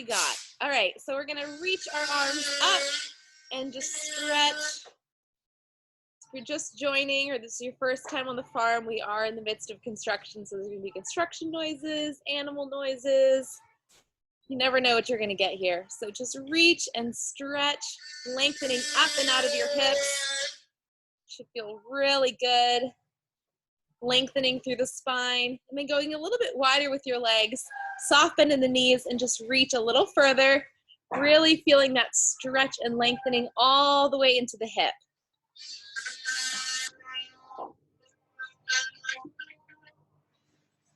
We got. All right, so we're gonna reach our arms up and just stretch. If you're just joining or this is your first time on the farm, we are in the midst of construction, so there's gonna be construction noises, animal noises. You never know what you're gonna get here. So just reach and stretch, lengthening up and out of your hips. Should feel really good. Lengthening through the spine, and then going a little bit wider with your legs. Soft bend in the knees and just reach a little further, really feeling that stretch and lengthening all the way into the hip.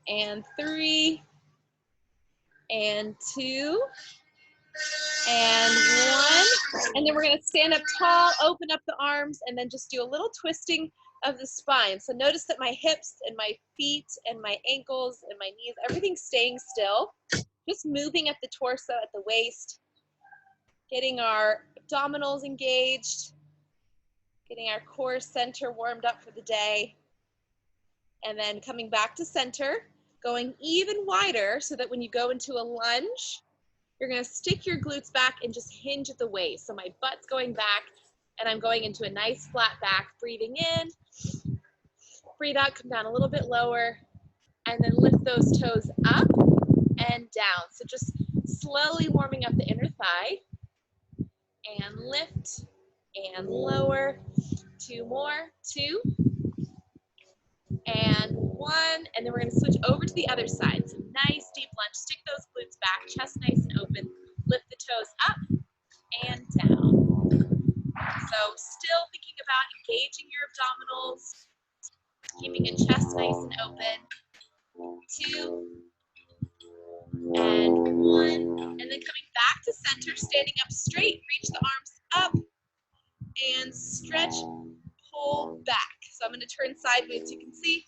And 3, and 2, and 1. And then we're gonna stand up tall, open up the arms, and then just do a little twisting of the spine. So notice that my hips and my feet and my ankles and my knees, everything's staying still. Just moving at the torso, at the waist, getting our abdominals engaged, getting our core center warmed up for the day. And then coming back to center, going even wider so that when you go into a lunge, you're gonna stick your glutes back and just hinge at the waist. So my butt's going back and I'm going into a nice flat back, breathing in, breathe out, come down a little bit lower, and then lift those toes up and down. So just slowly warming up the inner thigh, and lift and lower. 2 more, 2, and 1, and then we're gonna switch over to the other side. So nice deep lunge, stick those glutes back, chest nice and open, lift the toes up and down. So still thinking about engaging your abdominals, keeping your chest nice and open. 2, and 1, and then coming back to center, standing up straight, reach the arms up, and stretch, pull back. So I'm gonna turn sideways. You can see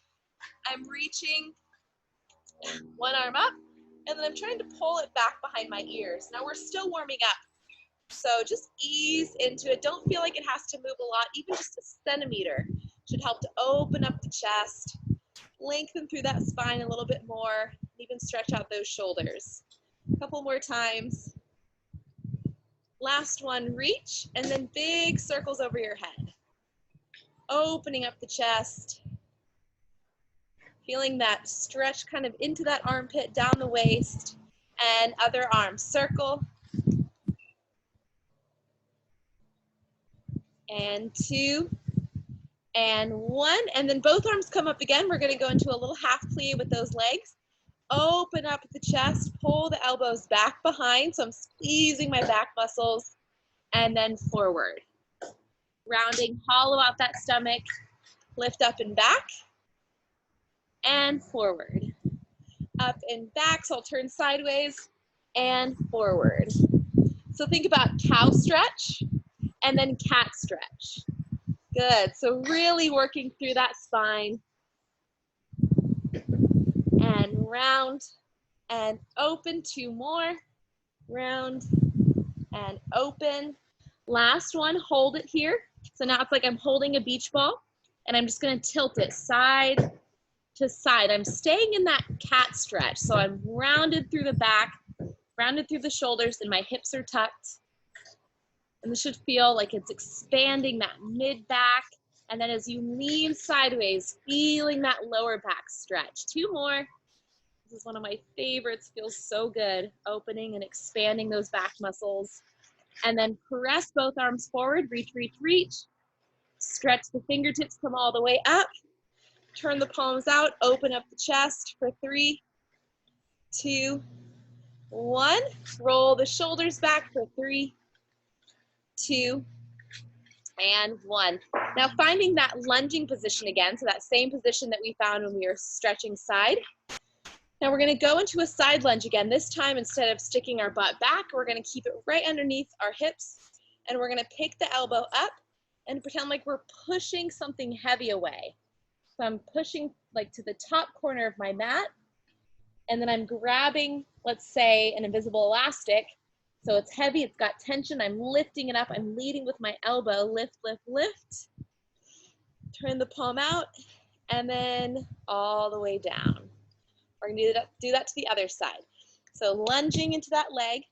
I'm reaching one arm up, and then I'm trying to pull it back behind my ears. Now we're still warming up. So just ease into it. Don't feel like it has to move a lot. Even just a centimeter should help to open up the chest, lengthen through that spine a little bit more, even stretch out those shoulders. A couple more times. Last one, reach, and then big circles over your head. Opening up the chest. Feeling that stretch kind of into that armpit, down the waist, and other arm. Circle. And 2, and 1, and then both arms come up again. We're gonna go into a little half plie with those legs. Open up the chest, pull the elbows back behind, so I'm squeezing my back muscles, and then forward. Rounding, hollow out that stomach, lift up and back, and forward. Up and back, so I'll turn sideways, and forward. So think about cow stretch, and then cat stretch. Good, so really working through that spine. And round, and open. 2 more. Round, and open. Last one, hold it here. So now it's like I'm holding a beach ball, and I'm just gonna tilt it side to side. I'm staying in that cat stretch, so I'm rounded through the back, rounded through the shoulders, and my hips are tucked. And this should feel like it's expanding that mid-back. And then as you lean sideways, feeling that lower back stretch. 2 more. This is one of my favorites, feels so good. Opening and expanding those back muscles. And then press both arms forward, reach, reach, reach. Stretch the fingertips, come all the way up. Turn the palms out, open up the chest for 3, 2, 1. Roll the shoulders back for 3, 2, and 1. Now finding that lunging position again, so that same position that we found when we were stretching side. Now we're gonna go into a side lunge again. This time, instead of sticking our butt back, we're gonna keep it right underneath our hips, and we're gonna pick the elbow up and pretend like we're pushing something heavy away. So I'm pushing like to the top corner of my mat, and then I'm grabbing, let's say, an invisible elastic. So it's heavy, it's got tension, I'm lifting it up, I'm leading with my elbow, lift, lift, lift. Turn the palm out, and then all the way down. We're gonna do that to the other side. So lunging into that leg,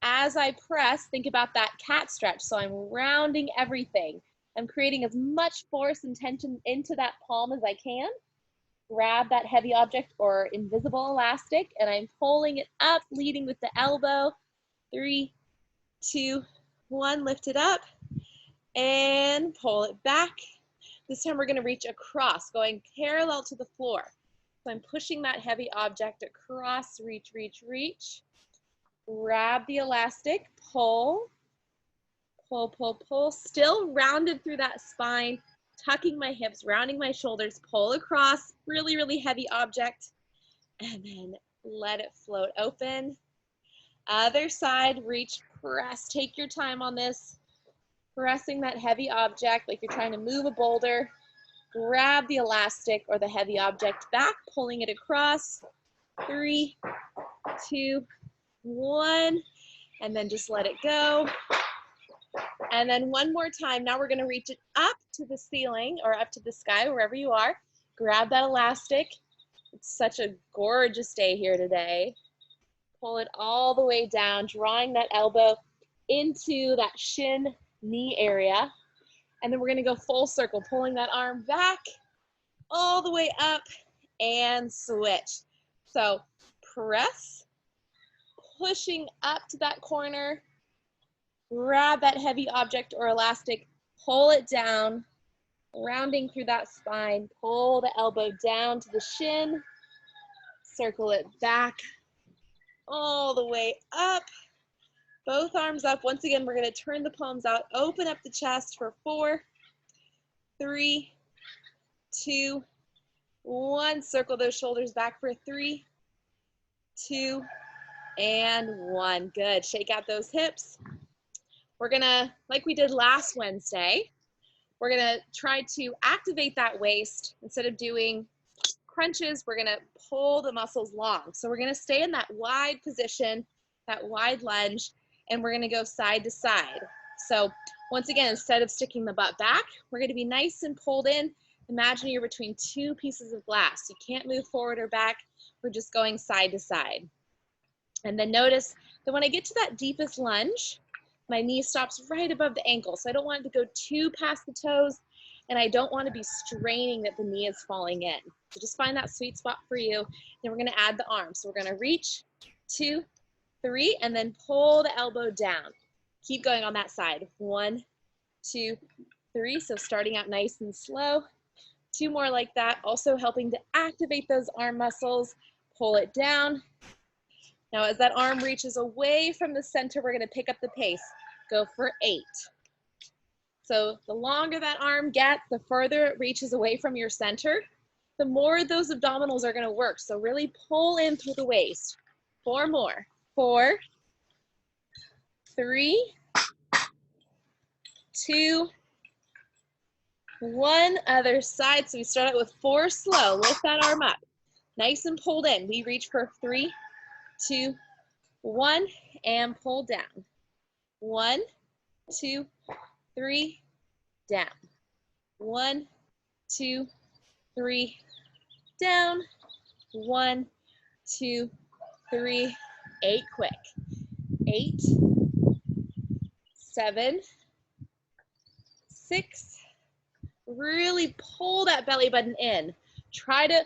As I press, think about that cat stretch. So I'm rounding everything. I'm creating as much force and tension into that palm as I can. Grab that heavy object or invisible elastic, and I'm pulling it up, leading with the elbow. 3, 2, 1, lift it up, and pull it back. This time we're gonna reach across, going parallel to the floor. So I'm pushing that heavy object across, reach, reach, reach. Grab the elastic, pull, pull, pull, pull, still rounded through that spine, tucking my hips, rounding my shoulders, pull across, really, really heavy object, and then let it float open. Other side, reach, press, take your time on this, pressing that heavy object like you're trying to move a boulder. Grab the elastic or the heavy object back, pulling it across. 3, 2, 1, and then just let it go. And then one more time. Now we're going to reach it up to the ceiling or up to the sky, wherever you are. Grab that elastic. It's such a gorgeous day here today. Pull it all the way down, drawing that elbow into that shin knee area. And then we're going to go full circle, pulling that arm back all the way up and switch. So press, pushing up to that corner, grab that heavy object or elastic, pull it down, rounding through that spine, pull the elbow down to the shin, circle it back all the way up, both arms up. Once again, we're going to turn the palms out, open up the chest for 4, 3, 2, 1. Circle those shoulders back for 3, 2, and 1. Good. Shake out those hips. We're gonna, like we did last Wednesday, we're gonna try to activate that waist. Instead of doing crunches, we're gonna pull the muscles long. So we're gonna stay in that wide position, that wide lunge, and we're gonna go side to side. So once again, instead of sticking the butt back, we're gonna be nice and pulled in. Imagine you're between 2 pieces of glass. You can't move forward or back. We're just going side to side. And then notice that when I get to that deepest lunge, my knee stops right above the ankle. So I don't want it to go too past the toes, and I don't want to be straining that the knee is falling in. So just find that sweet spot for you. Then we're going to add the arms. So we're going to reach, 2, 3, and then pull the elbow down. Keep going on that side. 1, 2, 3. So starting out nice and slow. 2 more like that. Also helping to activate those arm muscles. Pull it down. Now, as that arm reaches away from the center, we're going to pick up the pace. Go for 8. So the longer that arm gets, the further it reaches away from your center, the more those abdominals are going to work. So really pull in through the waist. 4 more. 4, 3, 2, 1. Other side. So we start out with 4 slow. Lift that arm up. Nice and pulled in. We reach for 3, 2, 1, and pull down. 1, 2, 3, down. 1, 2, 3, down. 1, 2, 3, 8 quick. 8, 7, 6. Really pull that belly button in. Try to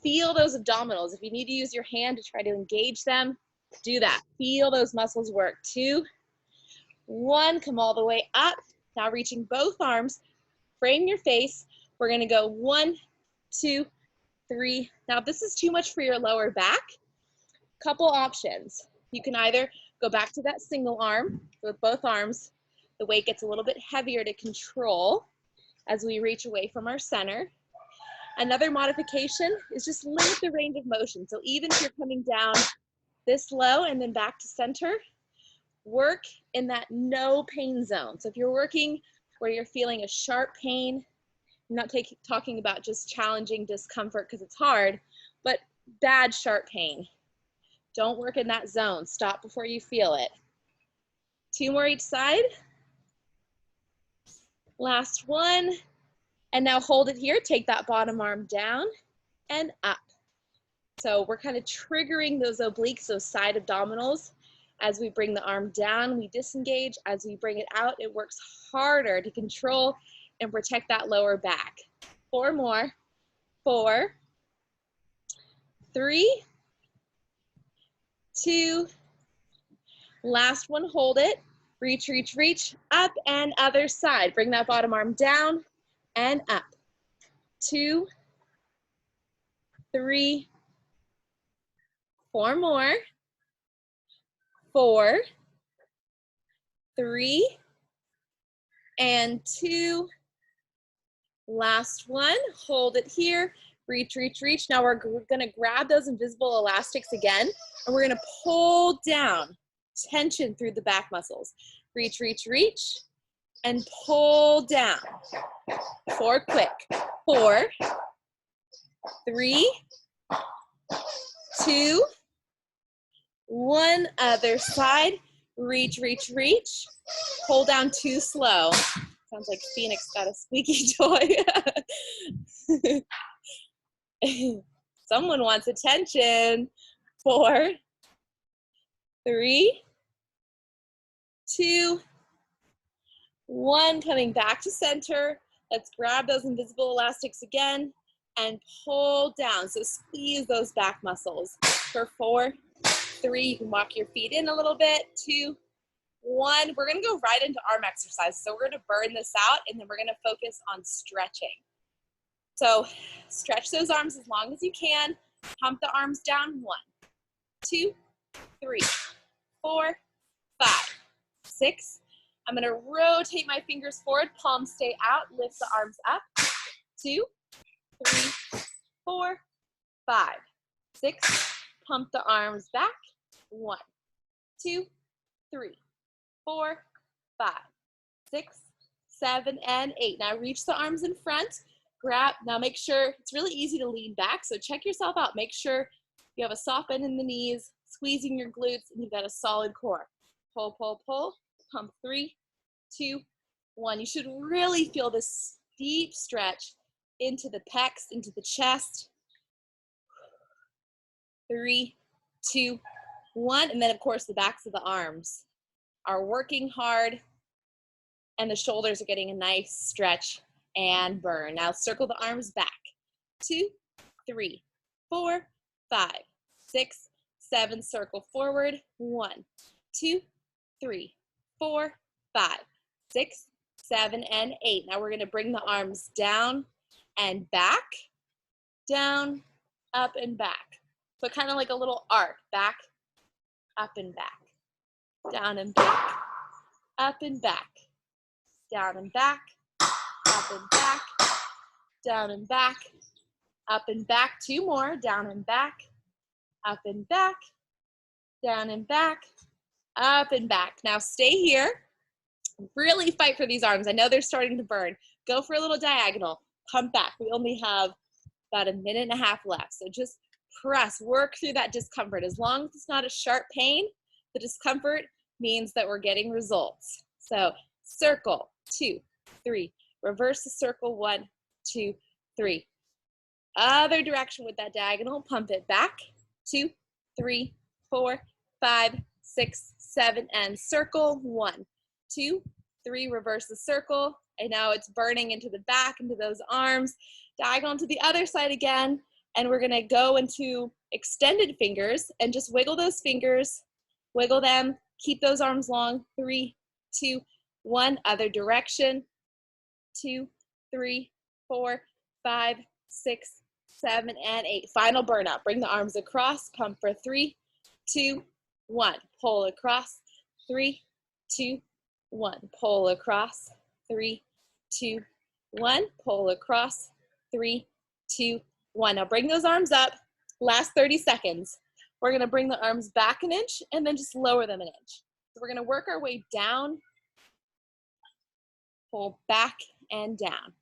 feel those abdominals. If you need to use your hand to try to engage them, do that. Feel those muscles work. 2, 1, come all the way up. Now reaching both arms, frame your face. We're gonna go 1, 2, 3. Now if this is too much for your lower back, couple options. You can either go back to that single arm with both arms. The weight gets a little bit heavier to control as we reach away from our center. Another modification is just limit the range of motion. So even if you're coming down this low and then back to center, work in that no pain zone. So if you're working where you're feeling a sharp pain, I'm not talking about just challenging discomfort because it's hard, but bad sharp pain. Don't work in that zone. Stop before you feel it. 2 more each side. Last one. And now hold it here. Take that bottom arm down and up. So we're kind of triggering those obliques, those side abdominals, As we bring the arm down, we disengage. As we bring it out, it works harder to control and protect that lower back. 4 more. 4, 3, 2, last one, hold it. Reach, reach, reach, up and other side. Bring that bottom arm down and up. 2, 3, 4 more. 4, 3, and 2. Last one, hold it here. Reach, reach, reach. Now we're gonna grab those invisible elastics again, and we're gonna pull down, tension through the back muscles. Reach, reach, reach, and pull down. 4 quick. 4, 3, 2, 1. Other side. Reach, reach, reach. Pull down 2 slow. Sounds like Phoenix got a squeaky toy. Someone wants attention. 4, 3, 2, 1. Coming back to center. Let's grab those invisible elastics again and pull down. So squeeze those back muscles. For 4, 3, you can walk your feet in a little bit. 2, 1. We're gonna go right into arm exercise. So we're gonna burn this out and then we're gonna focus on stretching. So stretch those arms as long as you can. Pump the arms down. 1, 2, 3, 4, 5, 6. I'm gonna rotate my fingers forward, palms stay out, lift the arms up. 2, 3, 4, 5, 6. Pump the arms back. 1, 2, 3, 4, 5, 6, 7, and 8. Now reach the arms in front. Grab, now make sure, it's really easy to lean back, so check yourself out. Make sure you have a soft bend in the knees, squeezing your glutes, and you've got a solid core. Pull, pull, pull. Pump. 3, 2, 1. You should really feel this deep stretch into the pecs, into the chest. 3, 2, 1. And then, of course, the backs of the arms are working hard, and the shoulders are getting a nice stretch and burn. Now circle the arms back. 2, 3, 4, 5, 6, 7. Circle forward. 1, 2, 3, 4, 5, 6, 7, and 8. Now we're gonna bring the arms down and back, down, up and back. So kind of like a little arc, back, up and back, down and back, up and back, down and back, up and back, down and back, up and back. 2 more, down and back, up and back, down and back, up and back. Now stay here. Really fight for these arms. I know they're starting to burn. Go for a little diagonal. Pump back. We only have about 1.5 minutes left. So just press, work through that discomfort. As long as it's not a sharp pain, the discomfort means that we're getting results. So circle, 2, 3. Reverse the circle, 1, 2, 3. Other direction with that diagonal. Pump it back. 2, 3, 4, 5, 6, 7, and circle. 1, 2, 3. Reverse the circle. And now it's burning into the back, into those arms. Diagonal to the other side again. And we're gonna go into extended fingers and just wiggle those fingers. Wiggle them. Keep those arms long. 3, 2, 1. Other direction. 2, 3, 4, 5, 6, 7, and 8. Final burn up. Bring the arms across. Pump for 3, 2, 1. Pull across. 3, 2, 1. Pull across. 3, 2, 1. Pull across. 3, 2, 1. Now bring those arms up. Last 30 seconds. We're going to bring the arms back an inch and then just lower them an inch. So we're going to work our way down. Pull back and down.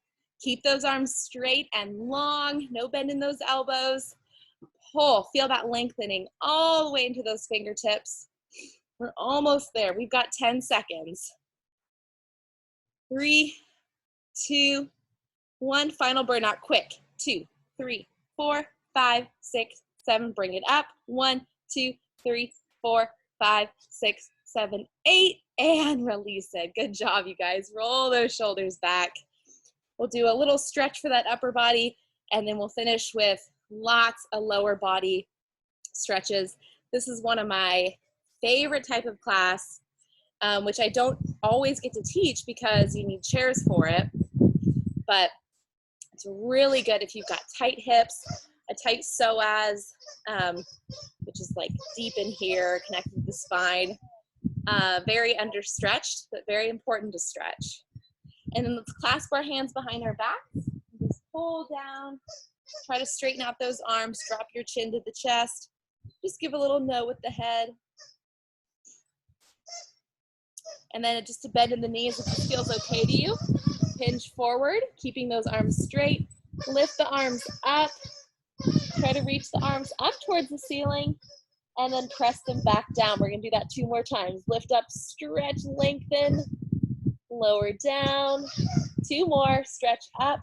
Keep those arms straight and long. No bend in those elbows. Pull. Feel that lengthening all the way into those fingertips. We're almost there. We've got 10 seconds. 3, 2, 1. Final burnout. Quick. 2, 3, 4, 5, 6, 7. Bring it up. 1, 2, 3, 4, 5, 6, 7, 8, and release it. Good job, you guys. Roll those shoulders back. We'll do a little stretch for that upper body, and then we'll finish with lots of lower body stretches. This is one of my favorite type of class, which I don't always get to teach because you need chairs for it, but it's really good if you've got tight hips, a tight psoas, which is like deep in here, connected to the spine. Very understretched, but very important to stretch. And then let's clasp our hands behind our backs. Just pull down. Try to straighten out those arms. Drop your chin to the chest. Just give a little no with the head. And then just to bend in the knees if this feels okay to you. Hinge forward, keeping those arms straight. Lift the arms up. Try to reach the arms up towards the ceiling. And then press them back down. We're going to do that 2 more times. Lift up, stretch, lengthen. Lower down. 2 more. Stretch up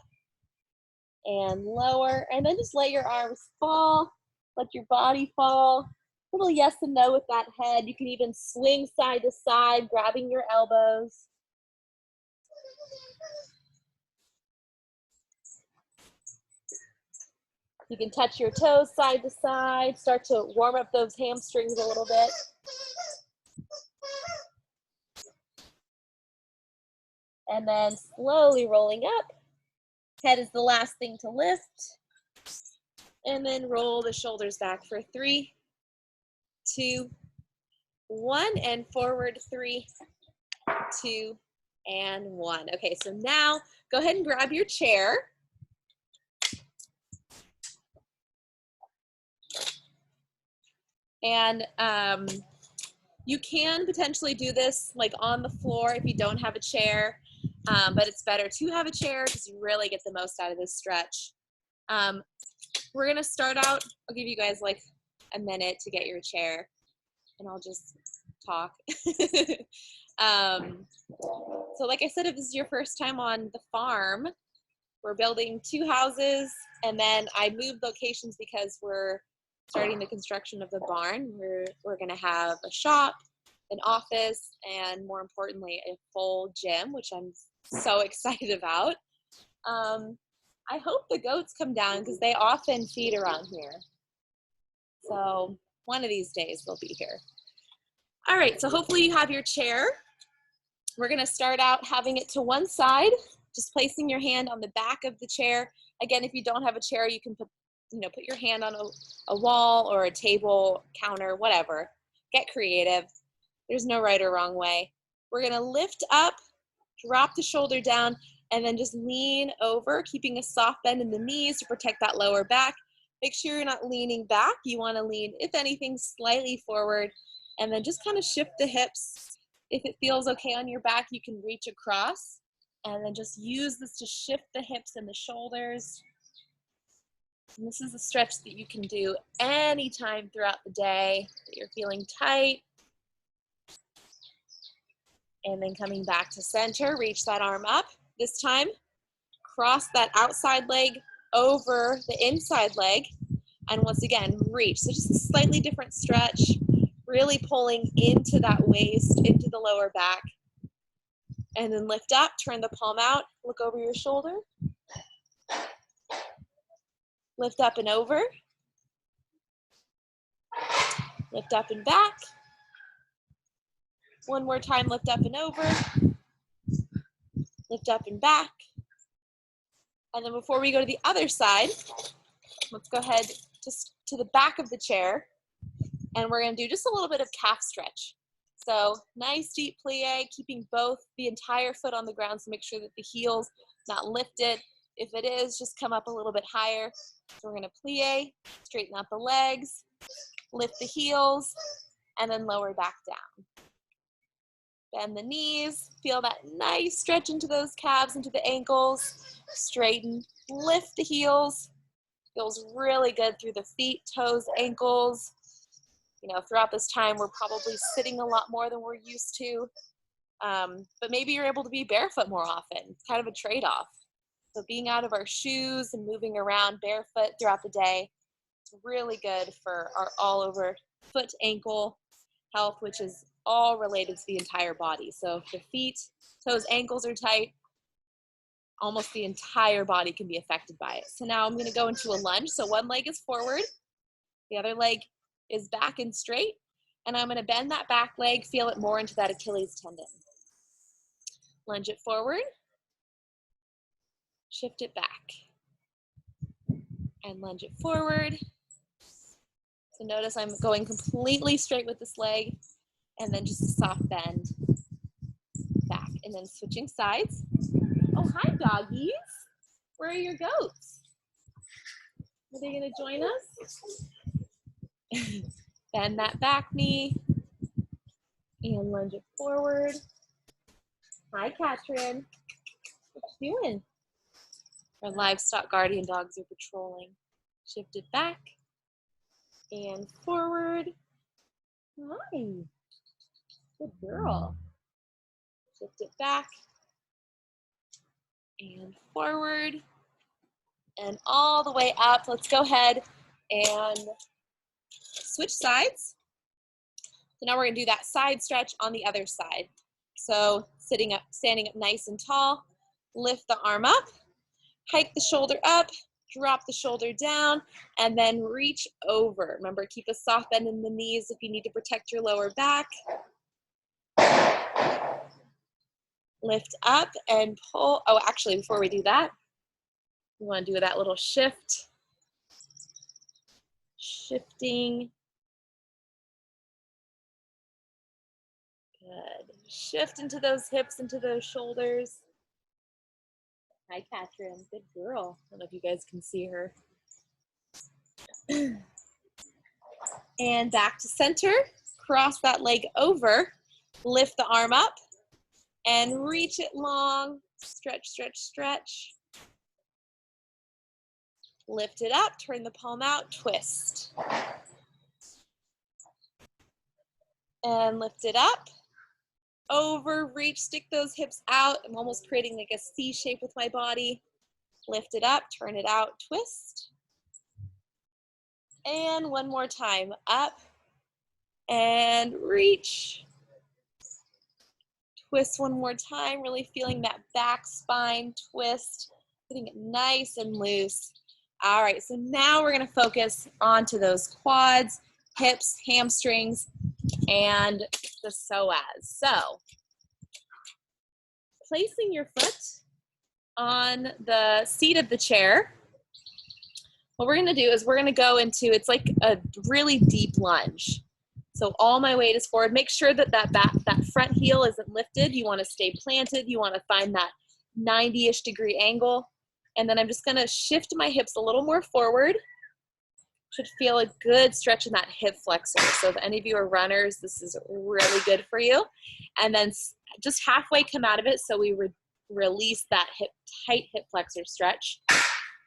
and lower. And then just let your arms fall. Let your body fall. A little yes and no with that head. You can even swing side to side, grabbing your elbows. You can touch your toes side to side. Start to warm up those hamstrings a little bit. And then slowly rolling up. Head is the last thing to lift. And then roll the shoulders back for 3, 2, 1, and forward 3, 2, and 1. Okay, so now go ahead and grab your chair. And you can potentially do this like on the floor if you don't have a chair, but it's better to have a chair because you really get the most out of this stretch. We're gonna start out, I'll give you guys like a minute to get your chair and I'll just talk. So like I said, if this is your first time on the farm, we're building 2 houses and then I moved locations because we're starting the construction of the barn. We're gonna have a shop, an office, and more importantly, a full gym, which I'm so excited about. I hope the goats come down because they often feed around here. So one of these days they'll be here. All right, so hopefully you have your chair. We're gonna start out having it to one side, just placing your hand on the back of the chair. Again, if you don't have a chair, you can put your hand on a wall or a table, counter, whatever. Get creative. There's no right or wrong way. We're gonna lift up, drop the shoulder down, and then just lean over, keeping a soft bend in the knees to protect that lower back. Make sure you're not leaning back. You wanna lean, if anything, slightly forward, and then just kind of shift the hips. If it feels okay on your back, you can reach across, and then just use this to shift the hips and the shoulders. And this is a stretch that you can do anytime throughout the day that you're feeling tight. And then coming back to center, reach that arm up. This time, cross that outside leg over the inside leg. And once again, reach. So just a slightly different stretch, really pulling into that waist, into the lower back. And then lift up, turn the palm out, look over your shoulder. Lift up and over. Lift up and back. One more time, lift up and over. Lift up and back. And then before we go to the other side, let's go ahead just to the back of the chair. And we're gonna do just a little bit of calf stretch. So nice deep plie, keeping the entire foot on the ground, so make sure that the heel's not lifted. If it is, just come up a little bit higher. So we're gonna plie, straighten out the legs, lift the heels, and then lower back down. Bend the knees, feel that nice stretch into those calves, into the ankles. Straighten, lift the heels. Feels really good through the feet, toes, ankles. Throughout this time, we're probably sitting a lot more than we're used to. But maybe you're able to be barefoot more often. It's kind of a trade-off. So being out of our shoes and moving around barefoot throughout the day, it's really good for our all over foot, ankle, health, which is all related to the entire body. So if the feet, toes, ankles are tight, almost the entire body can be affected by it. So now I'm going to go into a lunge. So one leg is forward, the other leg is back and straight, and I'm going to bend that back leg, feel it more into that Achilles tendon. Lunge it forward, shift it back, and lunge it forward. So notice I'm going completely straight with this leg, and then just a soft bend back, and then switching sides. Oh, hi, doggies. Where are your goats? Are they going to join us? Bend that back knee and lunge it forward. Hi, Katrin. What you doing? Our livestock guardian dogs are patrolling. Shift it back and forward. Hi. Good girl. Shift it back and forward and all the way up. Let's go ahead and switch sides. So now we're going to do that side stretch on the other side. So sitting up, standing up nice and tall, lift the arm up, hike the shoulder up, drop the shoulder down, and then reach over. Remember, keep a soft bend in the knees if you need to protect your lower back. Lift up and pull. Oh, actually, before we do that, we want to do that little shift. Shifting. Good. Shift into those hips, into those shoulders. Hi, Katrin. Good girl. I don't know if you guys can see her. And back to center. Cross that leg over. Lift the arm up and reach it long. Stretch, stretch, stretch. Lift it up. Turn the palm out. Twist. And lift it up. Over, reach, stick those hips out. I'm almost creating like a C shape with my body. Lift it up, turn it out, twist. And one more time, up and reach. Twist one more time, really feeling that back spine twist, getting it nice and loose. All right, so now we're gonna focus onto those quads, hips, hamstrings, and the psoas. So, placing your foot on the seat of the chair, what we're gonna do is we're gonna go into, it's like a really deep lunge. So all my weight is forward. Make sure that that front heel isn't lifted. You wanna stay planted. You wanna find that 90-ish degree angle. And then I'm just gonna shift my hips a little more forward. Should feel a good stretch in that hip flexor. So if any of you are runners, this is really good for you. And then just halfway come out of it, so we release that tight hip flexor stretch.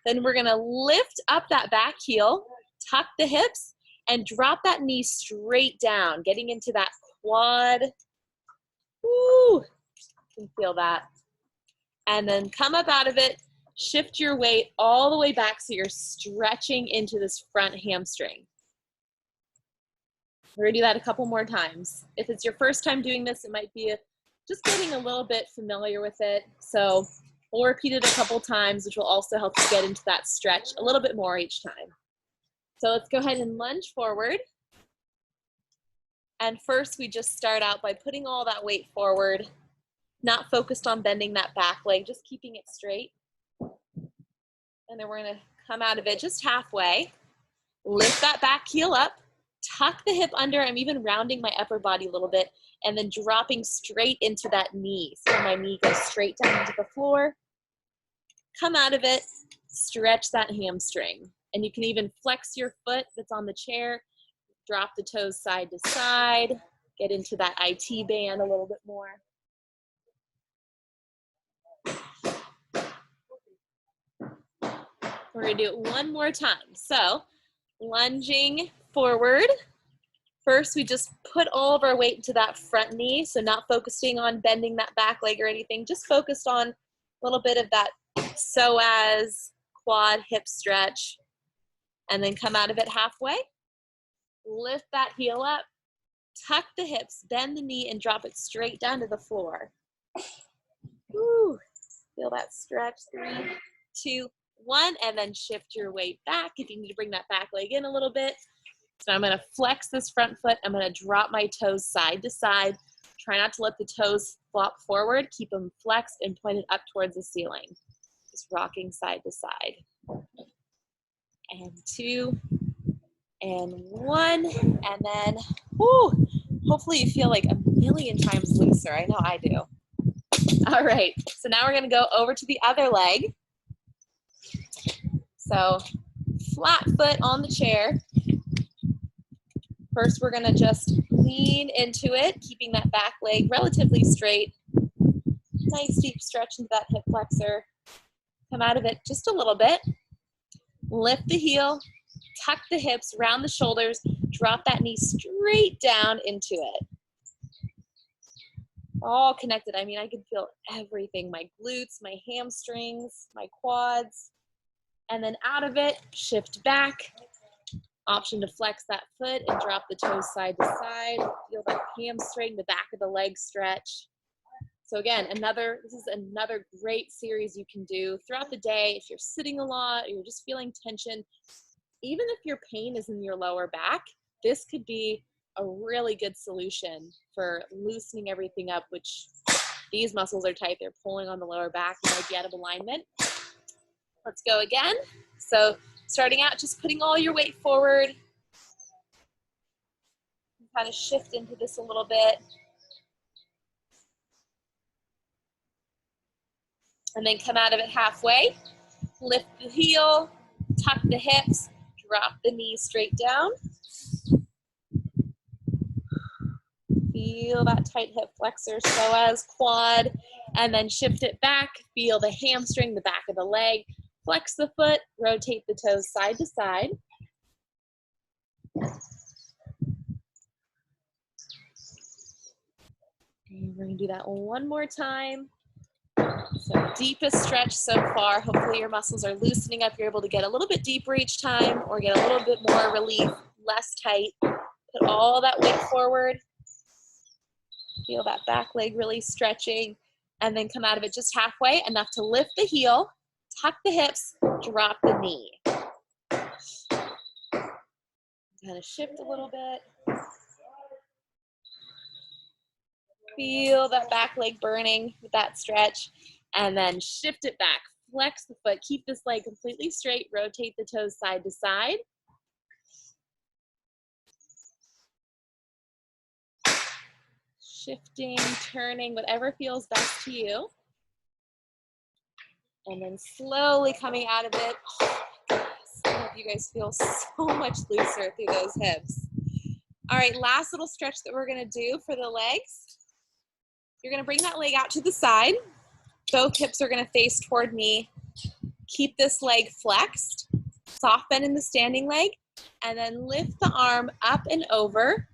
Then we're gonna lift up that back heel, tuck the hips, and drop that knee straight down, getting into that quad. Woo! You can feel that. And then come up out of it, shift your weight all the way back so you're stretching into this front hamstring. We're gonna do that a couple more times. If it's your first time doing this, it might be just getting a little bit familiar with it. So we'll repeat it a couple times, which will also help you get into that stretch a little bit more each time. So let's go ahead and lunge forward. And first we just start out by putting all that weight forward, not focused on bending that back leg, just keeping it straight. And then we're gonna come out of it just halfway. Lift that back heel up, tuck the hip under. I'm even rounding my upper body a little bit, and then dropping straight into that knee. So my knee goes straight down into the floor. Come out of it, stretch that hamstring. And you can even flex your foot that's on the chair, drop the toes side to side, get into that IT band a little bit more. We're gonna do it one more time. So, lunging forward. First, we just put all of our weight into that front knee, so not focusing on bending that back leg or anything, just focused on a little bit of that psoas, quad, hip stretch, and then come out of it halfway. Lift that heel up, tuck the hips, bend the knee, and drop it straight down to the floor. Woo. Feel that stretch. 3, 2, 1, and then shift your weight back if you need to bring that back leg in a little bit. So I'm going to flex this front foot. I'm going to drop my toes side to side. Try not to let the toes flop forward. Keep them flexed and pointed up towards the ceiling. Just rocking side to side. And 2, and 1, and then, whoo, hopefully you feel like a million times looser. I know I do. All right, so now we're gonna go over to the other leg. So flat foot on the chair. First, we're gonna just lean into it, keeping that back leg relatively straight. Nice deep stretch into that hip flexor. Come out of it just a little bit. Lift the heel, tuck the hips, round the shoulders, drop that knee straight down into it. All connected. I mean, I can feel everything, my glutes, my hamstrings, my quads. And then out of it, shift back. Option to flex that foot and drop the toes side to side. Feel that hamstring, the back of the leg stretch. So again, this is another great series you can do throughout the day. If you're sitting a lot, or you're just feeling tension, even if your pain is in your lower back, this could be a really good solution for loosening everything up, which these muscles are tight. They're pulling on the lower back. You might be out of alignment. Let's go again. So starting out, just putting all your weight forward. Kind of shift into this a little bit. And then come out of it halfway. Lift the heel, tuck the hips, drop the knees straight down. Feel that tight hip flexor, psoas, quad, and then shift it back. Feel the hamstring, the back of the leg. Flex the foot, rotate the toes side to side. And we're gonna do that one more time. So deepest stretch so far. Hopefully your muscles are loosening up. You're able to get a little bit deeper each time or get a little bit more relief, less tight. Put all that weight forward. Feel that back leg really stretching, and then come out of it just halfway, enough to lift the heel, tuck the hips, drop the knee. Kind of shift a little bit. Feel that back leg burning with that stretch, and then shift it back. Flex the foot, keep this leg completely straight, rotate the toes side to side. Shifting, turning, whatever feels best to you. And then slowly coming out of it. Oh my goodness, I hope you guys feel so much looser through those hips. All right, last little stretch that we're gonna do for the legs. You're gonna bring that leg out to the side. Both hips are gonna face toward me. Keep this leg flexed. Soft bend in the standing leg. And then lift the arm up and over.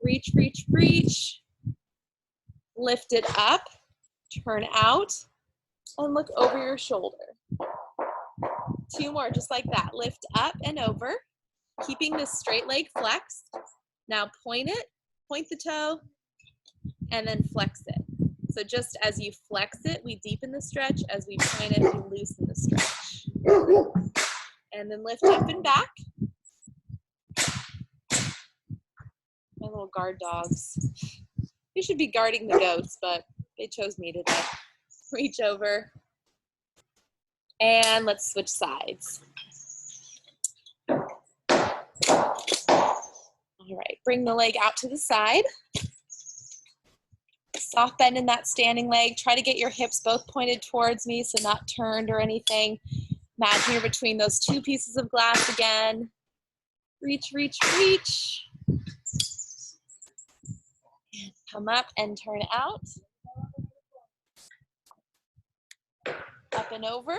Reach, reach, reach. Lift it up. Turn out. And look over your shoulder. 2 more, just like that. Lift up and over. Keeping this straight leg flexed. Now point it, point the toe, and then flex it. So just as you flex it, we deepen the stretch. As we point it, we loosen the stretch. And then lift up and back. My little guard dogs. We should be guarding the goats, but they chose me today. Reach over. And let's switch sides. All right, bring the leg out to the side. Soft bend in that standing leg. Try to get your hips both pointed towards me, so not turned or anything. Imagine you're between those 2 pieces of glass again. Reach, reach, reach. And come up and turn out. Up and over.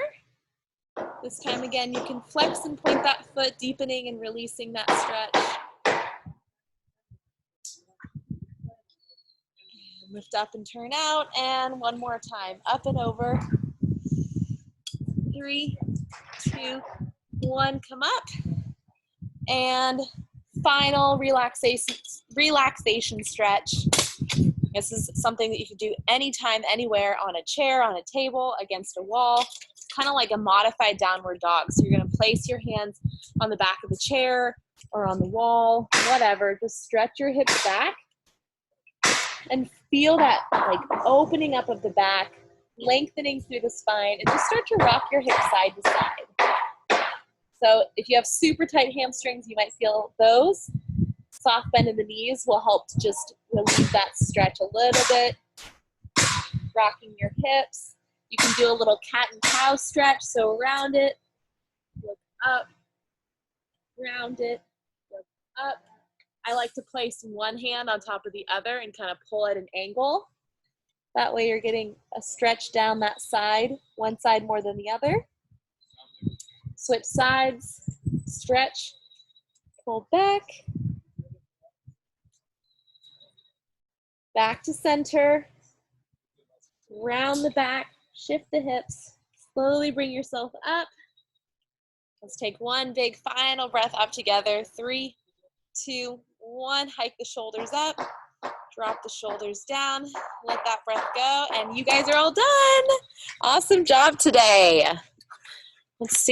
This time again, you can flex and point that foot, deepening and releasing that stretch. Lift up and turn out, and one more time. Up and over. 3, 2, 1, come up. And final relaxation stretch. This is something that you can do anytime, anywhere, on a chair, on a table, against a wall. Kind of like a modified downward dog. So you're going to place your hands on the back of the chair or on the wall, whatever. Just stretch your hips back and feel that like opening up of the back, lengthening through the spine, and just start to rock your hips side to side. So if you have super tight hamstrings, you might feel those. Soft bend in the knees will help to just relieve that stretch a little bit. Rocking your hips. You can do a little cat and cow stretch, so around it, look up, round it, look up. I like to place one hand on top of the other and kind of pull at an angle. That way you're getting a stretch down that side, one side more than the other. Switch sides, stretch, pull back. Back to center, round the back, shift the hips, slowly bring yourself up. Let's take one big final breath up together. 3, 2, 1. Hike the shoulders up, drop the shoulders down, let that breath go, and you guys are all done. Awesome job today. Let's see.